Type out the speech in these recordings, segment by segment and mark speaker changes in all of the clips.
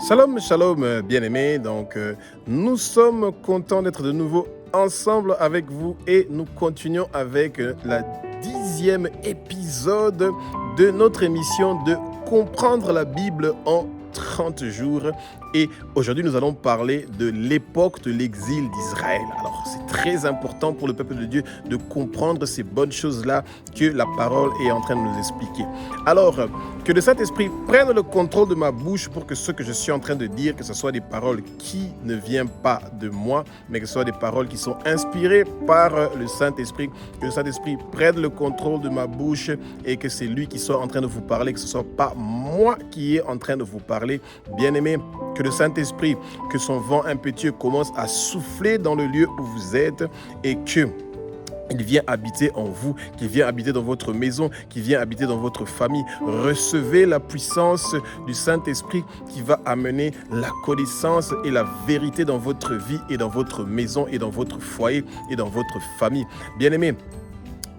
Speaker 1: Shalom, shalom, bien-aimés. Nous sommes contents d'être de nouveau ensemble avec vous et nous continuons avec la 10e épisode de notre émission de Comprendre la Bible en 30 jours. Et aujourd'hui, nous allons parler de l'époque de l'exil d'Israël. Alors, c'est très important pour le peuple de Dieu de comprendre ces bonnes choses-là que la parole est en train de nous expliquer. Alors, que le Saint-Esprit prenne le contrôle de ma bouche pour que ce que je suis en train de dire, que ce soit des paroles qui ne viennent pas de moi, mais que ce soit des paroles qui sont inspirées par le Saint-Esprit. Que le Saint-Esprit prenne le contrôle de ma bouche et que c'est lui qui soit en train de vous parler, que ce ne soit pas moi qui est en train de vous parler. Bien-aimés, que le Saint-Esprit, que son vent impétueux commence à souffler dans le lieu où vous êtes et que il vient habiter en vous, qu'il vient habiter dans votre maison, qu'il vient habiter dans votre famille. Recevez la puissance du Saint-Esprit qui va amener la connaissance et la vérité dans votre vie et dans votre maison et dans votre foyer et dans votre famille. Bien-aimés,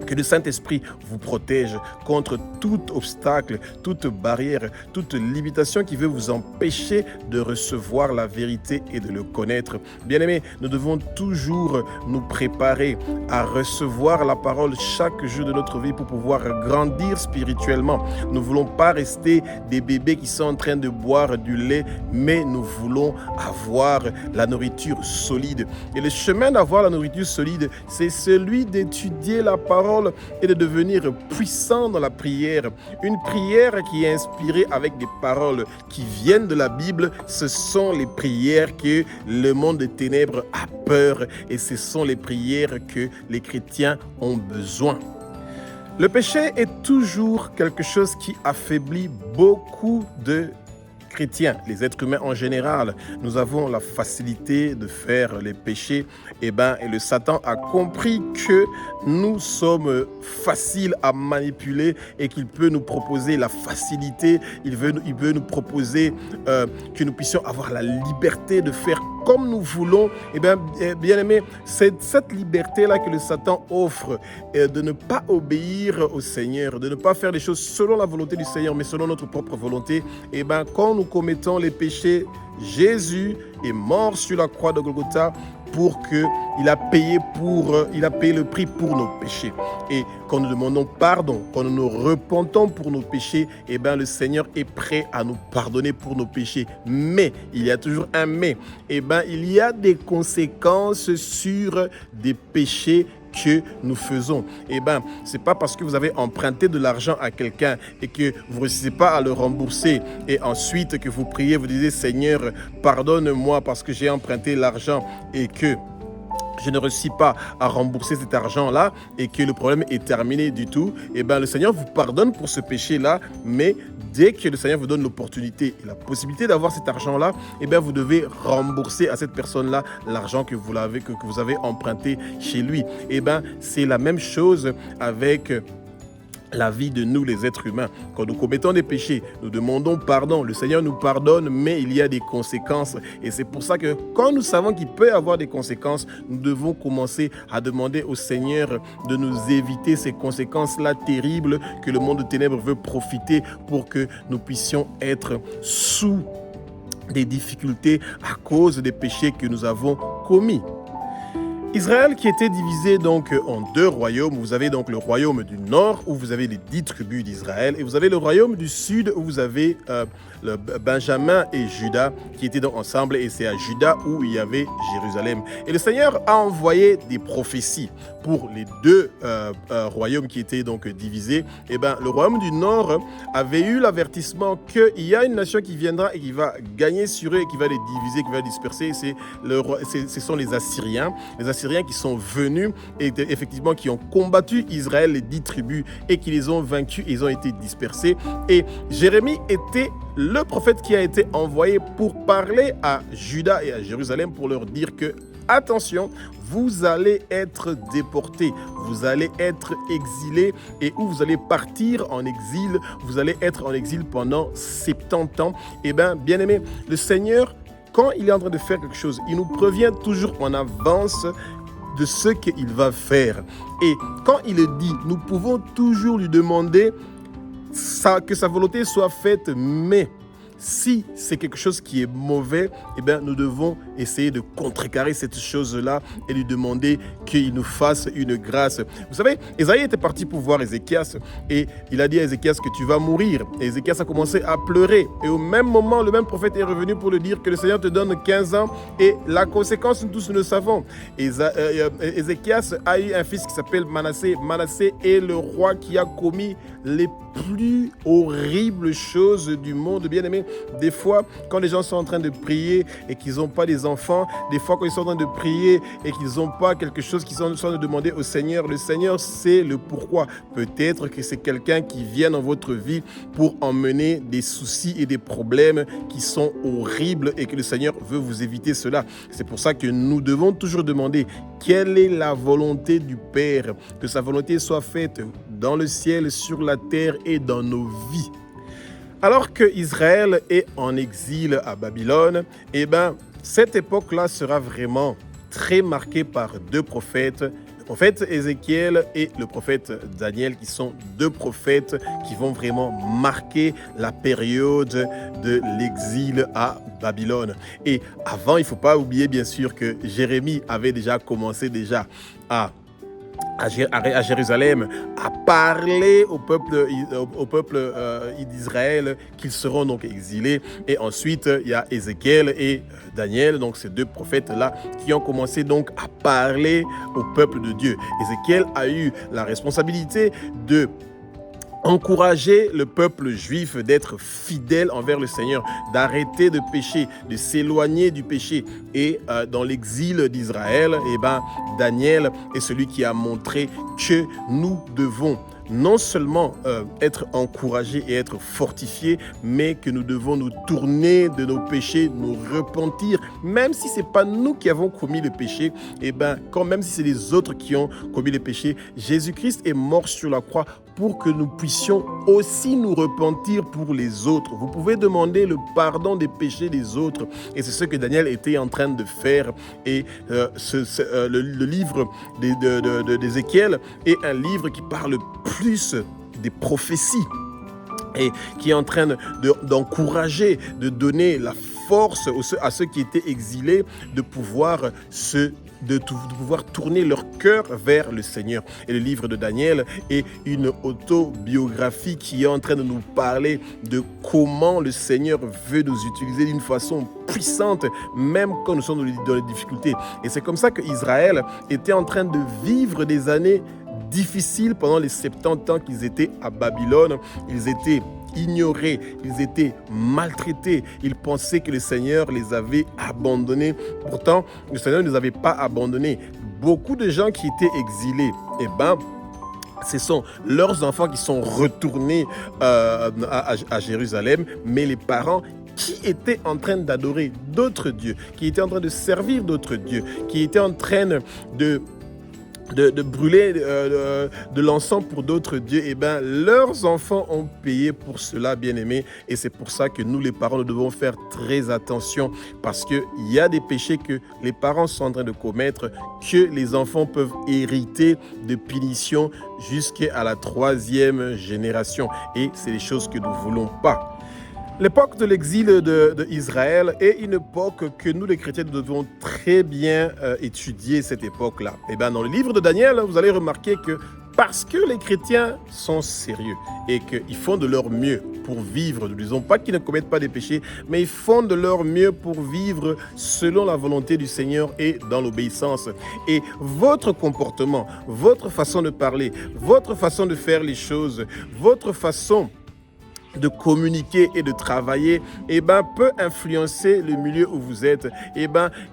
Speaker 1: que le Saint-Esprit vous protège contre tout obstacle, toute barrière, toute limitation qui veut vous empêcher de recevoir la vérité et de le connaître. Bien-aimés, nous devons toujours nous préparer à recevoir la parole chaque jour de notre vie pour pouvoir grandir spirituellement. Nous ne voulons pas rester des bébés qui sont en train de boire du lait, mais nous voulons avoir la nourriture solide. Et le chemin d'avoir la nourriture solide, c'est celui d'étudier la parole et de devenir puissant dans la prière. Une prière qui est inspirée avec des paroles qui viennent de la Bible, ce sont les prières que le monde des ténèbres a peur et ce sont les prières que les chrétiens ont besoin. Le péché est toujours quelque chose qui affaiblit beaucoup de chrétiens, les êtres humains en général. Nous avons la facilité de faire les péchés et le Satan a compris que nous sommes faciles à manipuler et qu'il peut nous proposer la facilité, il veut nous proposer que nous puissions avoir la liberté de faire comme nous voulons. Bien aimé, c'est cette liberté-là que le Satan offre, de ne pas obéir au Seigneur, de ne pas faire les choses selon la volonté du Seigneur, mais selon notre propre volonté. Quand nous commettons les péchés, Jésus est mort sur la croix de Golgotha pour qu'il a payé le prix pour nos péchés. Et quand nous demandons pardon, quand nous nous repentons pour nos péchés, le Seigneur est prêt à nous pardonner pour nos péchés. Mais, il y a toujours un mais, il y a des conséquences sur des péchés que nous faisons. C'est pas parce que vous avez emprunté de l'argent à quelqu'un et que vous ne réussissez pas à le rembourser et ensuite que vous priez, vous disiez Seigneur, pardonne-moi parce que j'ai emprunté l'argent et que je ne réussis pas à rembourser cet argent-là et que le problème est terminé du tout, le Seigneur vous pardonne pour ce péché-là, mais dès que le Seigneur vous donne l'opportunité et la possibilité d'avoir cet argent-là, vous devez rembourser à cette personne-là l'argent que vous avez emprunté chez lui. C'est la même chose avec la vie de nous, les êtres humains. Quand nous commettons des péchés, nous demandons pardon. Le Seigneur nous pardonne, mais il y a des conséquences. Et c'est pour ça que quand nous savons qu'il peut y avoir des conséquences, nous devons commencer à demander au Seigneur de nous éviter ces conséquences-là terribles que le monde de ténèbres veut profiter pour que nous puissions être sous des difficultés à cause des péchés que nous avons commis. Israël qui était divisé en deux royaumes. Vous avez donc le royaume du nord où vous avez les 10 tribus d'Israël et vous avez le royaume du sud où vous avez le Benjamin et Juda qui étaient donc ensemble et c'est à Juda où il y avait Jérusalem. Et le Seigneur a envoyé des prophéties pour les deux royaumes qui étaient donc divisés. Le royaume du nord avait eu l'avertissement qu'il y a une nation qui viendra et qui va gagner sur eux et qui va les diviser, qui va les disperser. Ce sont les Assyriens. Les Assyriens qui sont venus et effectivement qui ont combattu Israël, les 10 tribus, et qui les ont vaincus, ils ont été dispersés. Et Jérémie était le prophète qui a été envoyé pour parler à Juda et à Jérusalem pour leur dire que attention, vous allez être déportés, vous allez être exilés et où vous allez partir en exil, vous allez être en exil pendant 70 ans. Bien aimé, le Seigneur, quand il est en train de faire quelque chose, il nous prévient toujours en avance de ce qu'il va faire. Et quand il le dit, nous pouvons toujours lui demander que sa volonté soit faite, mais si c'est quelque chose qui est mauvais, eh bien, nous devons essayer de contrecarrer cette chose-là et lui demander qu'il nous fasse une grâce. Vous savez, Ésaïe était parti pour voir Ézéchias et il a dit à Ézéchias que tu vas mourir. Et Ézéchias a commencé à pleurer. Et au même moment, le même prophète est revenu pour lui dire que le Seigneur te donne 15 ans et la conséquence, nous tous nous le savons. Ézéchias a eu un fils qui s'appelle Manassé. Manassé est le roi qui a commis les plus horribles choses du monde. Bien aimé, des fois, quand les gens sont en train de prier et qu'ils n'ont pas des enfants, des fois quand ils sont en train de prier et qu'ils n'ont pas quelque chose qu'ils sont en train de demander au Seigneur, le Seigneur sait le pourquoi. Peut-être que c'est quelqu'un qui vient dans votre vie pour emmener des soucis et des problèmes qui sont horribles et que le Seigneur veut vous éviter cela. C'est pour ça que nous devons toujours demander quelle est la volonté du Père, que sa volonté soit faite dans le ciel, sur la terre et dans nos vies. Alors que Israël est en exil à Babylone, eh bien, cette époque-là sera vraiment très marquée par deux prophètes, le prophète Ézéchiel et le prophète Daniel, qui sont deux prophètes qui vont vraiment marquer la période de l'exil à Babylone. Et avant, il ne faut pas oublier bien sûr que Jérémie avait déjà commencé à Jérusalem, à parler au peuple d'Israël qu'ils seront donc exilés. Et ensuite, il y a Ézéchiel et Daniel, donc ces deux prophètes-là, qui ont commencé donc à parler au peuple de Dieu. Ézéchiel a eu la responsabilité de encourager le peuple juif d'être fidèle envers le Seigneur, d'arrêter de pécher, de s'éloigner du péché. Et dans l'exil d'Israël, Daniel est celui qui a montré que nous devons non seulement être encouragés et être fortifiés, mais que nous devons nous tourner de nos péchés, nous repentir, même si ce n'est pas nous qui avons commis le péché, quand même si c'est les autres qui ont commis le péché, Jésus-Christ est mort sur la croix pour que nous puissions aussi nous repentir pour les autres. Vous pouvez demander le pardon des péchés des autres. Et c'est ce que Daniel était en train de faire. Et le livre d'Ézéchiel est un livre qui parle plus des prophéties et qui est en train d'encourager, de donner la force à ceux qui étaient exilés de pouvoir tourner leur cœur vers le Seigneur. Et le livre de Daniel est une autobiographie qui est en train de nous parler de comment le Seigneur veut nous utiliser d'une façon puissante, même quand nous sommes dans les difficultés. Et c'est comme ça qu'Israël était en train de vivre des années difficiles pendant les 70 ans qu'ils étaient à Babylone. Ils étaient ignorés, ils étaient maltraités, ils pensaient que le Seigneur les avait abandonnés. Pourtant, le Seigneur ne les avait pas abandonnés. Beaucoup de gens qui étaient exilés, ce sont leurs enfants qui sont retournés à Jérusalem, mais les parents qui étaient en train d'adorer d'autres dieux, qui étaient en train de servir d'autres dieux, qui étaient en train de brûler de l'encens pour d'autres dieux, leurs enfants ont payé pour cela, bien-aimés. Et c'est pour ça que nous, les parents, nous devons faire très attention, parce qu'il y a des péchés que les parents sont en train de commettre, que les enfants peuvent hériter de punitions jusqu'à la 3e génération. Et c'est des choses que nous ne voulons pas. L'époque de l'exil d'Israël est une époque que nous, les chrétiens, nous devons très bien étudier cette époque-là. Dans le livre de Daniel, vous allez remarquer que parce que les chrétiens sont sérieux et qu'ils font de leur mieux pour vivre, nous ne disons pas qu'ils ne commettent pas des péchés, mais ils font de leur mieux pour vivre selon la volonté du Seigneur et dans l'obéissance. Et votre comportement, votre façon de parler, votre façon de faire les choses, votre façon de communiquer et de travailler, peut influencer le milieu où vous êtes.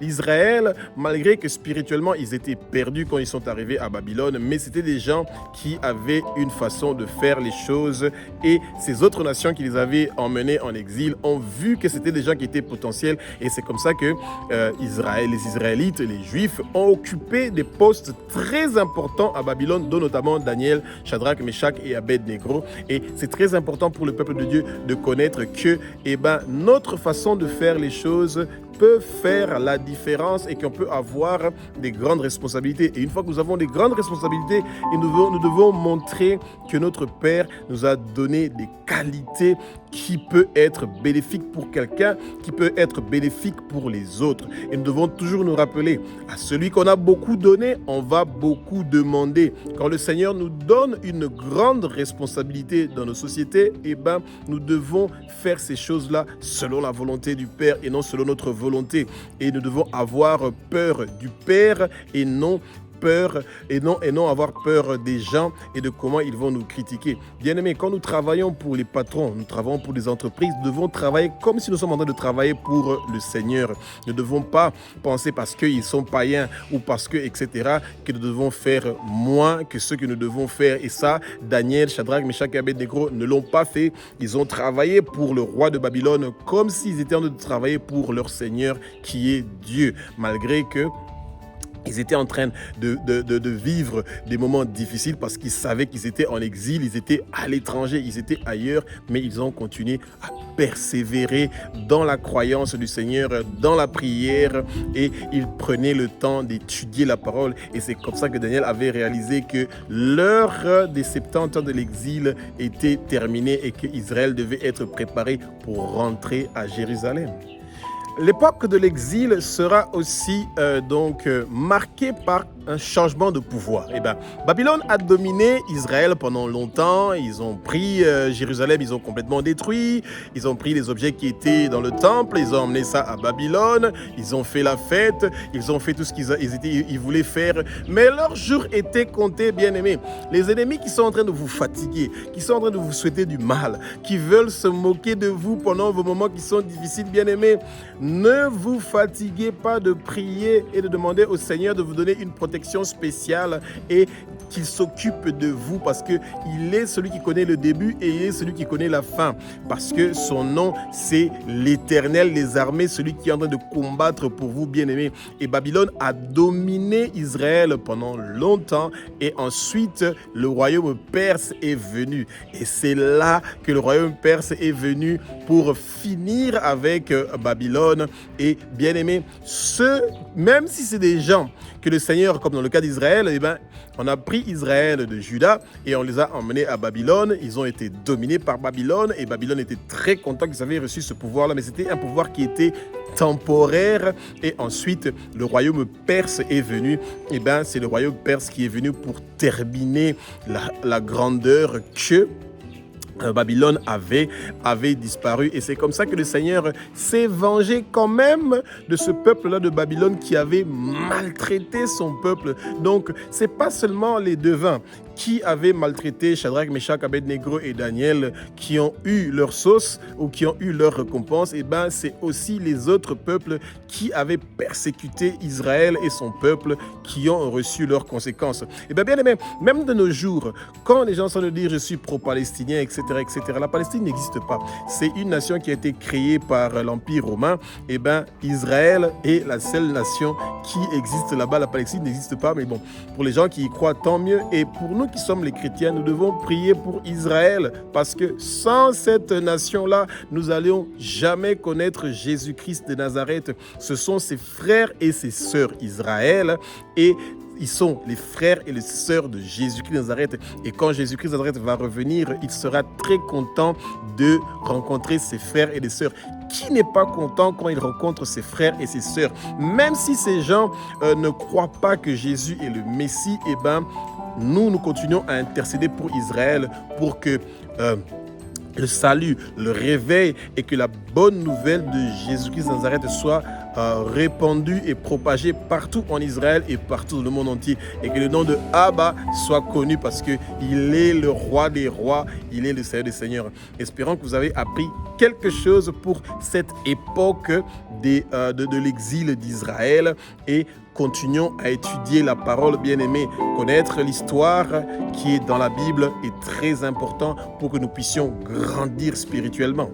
Speaker 1: Israël, malgré que spirituellement, ils étaient perdus quand ils sont arrivés à Babylone, mais c'était des gens qui avaient une façon de faire les choses, et ces autres nations qui les avaient emmenés en exil ont vu que c'était des gens qui étaient potentiels, et c'est comme ça que les Israélites, les Juifs, ont occupé des postes très importants à Babylone, dont notamment Daniel, Shadrach, Meshach et Abed-Négo. Et c'est très important pour le peuple de Dieu de connaître que notre façon de faire les choses peut faire la différence et qu'on peut avoir des grandes responsabilités. Et une fois que nous avons des grandes responsabilités, et nous devons montrer que notre Père nous a donné des qualités qui peut être bénéfique pour quelqu'un, qui peut être bénéfique pour les autres. Et nous devons toujours nous rappeler, à celui qu'on a beaucoup donné, on va beaucoup demander. Quand le Seigneur nous donne une grande responsabilité dans nos sociétés, nous devons faire ces choses-là selon la volonté du Père et non selon notre volonté. Et nous devons avoir peur du Père et non avoir peur des gens et de comment ils vont nous critiquer. Bien-aimés, quand nous travaillons pour les patrons, nous travaillons pour des entreprises, nous devons travailler comme si nous sommes en train de travailler pour le Seigneur. Nous ne devons pas penser parce qu'ils sont païens ou parce que, etc., que nous devons faire moins que ce que nous devons faire. Et ça, Daniel, Shadrach, Meshach et Abednego ne l'ont pas fait. Ils ont travaillé pour le roi de Babylone comme s'ils étaient en train de travailler pour leur Seigneur qui est Dieu, malgré que ils étaient en train de vivre des moments difficiles parce qu'ils savaient qu'ils étaient en exil, ils étaient à l'étranger, ils étaient ailleurs, mais ils ont continué à persévérer dans la croyance du Seigneur, dans la prière, et ils prenaient le temps d'étudier la parole. Et c'est comme ça que Daniel avait réalisé que l'heure des 70 ans de l'exil était terminée et qu'Israël devait être préparé pour rentrer à Jérusalem. L'époque de l'exil sera aussi marquée par un changement de pouvoir. Babylone a dominé Israël pendant longtemps. Ils ont pris Jérusalem, ils ont complètement détruit. Ils ont pris les objets qui étaient dans le temple, ils ont emmené ça à Babylone. Ils ont fait la fête, ils ont fait tout ce qu'ils voulaient faire. Mais leur jour était compté, bien-aimés. Les ennemis qui sont en train de vous fatiguer, qui sont en train de vous souhaiter du mal, qui veulent se moquer de vous pendant vos moments qui sont difficiles, bien-aimés, ne vous fatiguez pas de prier et de demander au Seigneur de vous donner une protection spéciale et qu'il s'occupe de vous parce qu'il est celui qui connaît le début et il est celui qui connaît la fin. Parce que son nom, c'est l'Éternel des armées, celui qui est en train de combattre pour vous, bien-aimés. Et Babylone a dominé Israël pendant longtemps et ensuite le royaume perse est venu. Et c'est là que le royaume perse est venu pour finir avec Babylone. Et bien-aimés, même si c'est des gens que le Seigneur, comme dans le cas d'Israël, on a pris Israël de Juda et on les a emmenés à Babylone. Ils ont été dominés par Babylone et Babylone était très content qu'ils avaient reçu ce pouvoir-là, mais c'était un pouvoir qui était temporaire. Et ensuite, le royaume perse est venu. C'est le royaume perse qui est venu pour terminer la grandeur que Babylone avait disparu. Et c'est comme ça que le Seigneur s'est vengé quand même de ce peuple-là de Babylone qui avait maltraité son peuple. Donc, c'est pas seulement les devins qui avaient maltraité Shadrach, Meshach, Abednego et Daniel qui ont eu leur sauce ou qui ont eu leur récompense. C'est aussi les autres peuples qui avaient persécuté Israël et son peuple qui ont reçu leurs conséquences. Bien aimé, même de nos jours, quand les gens sont de dire je suis pro-palestinien, etc., la Palestine n'existe pas. C'est une nation qui a été créée par l'Empire romain. Israël est la seule nation qui existe là-bas. La Palestine n'existe pas, mais bon, pour les gens qui y croient, tant mieux. Et pour nous qui sommes les chrétiens, nous devons prier pour Israël parce que sans cette nation-là, nous n'allions jamais connaître Jésus-Christ de Nazareth. Ce sont ses frères et ses sœurs Israël et ils sont les frères et les sœurs de Jésus-Christ de Nazareth. Et quand Jésus-Christ de Nazareth va revenir, il sera très content de rencontrer ses frères et les sœurs. Qui n'est pas content quand il rencontre ses frères et ses sœurs? Même si ces gens ne croient pas que Jésus est le Messie, nous continuons à intercéder pour Israël pour que le salut, le réveil et que la bonne nouvelle de Jésus-Christ de Nazareth soit répandue et propagée partout en Israël et partout dans le monde entier. Et que le nom de Abba soit connu parce qu'il est le roi des rois, il est le Seigneur des seigneurs. Espérons que vous avez appris quelque chose pour cette époque de l'exil d'Israël et continuons à étudier la parole, bien-aimée. Connaître l'histoire qui est dans la Bible est très important pour que nous puissions grandir spirituellement.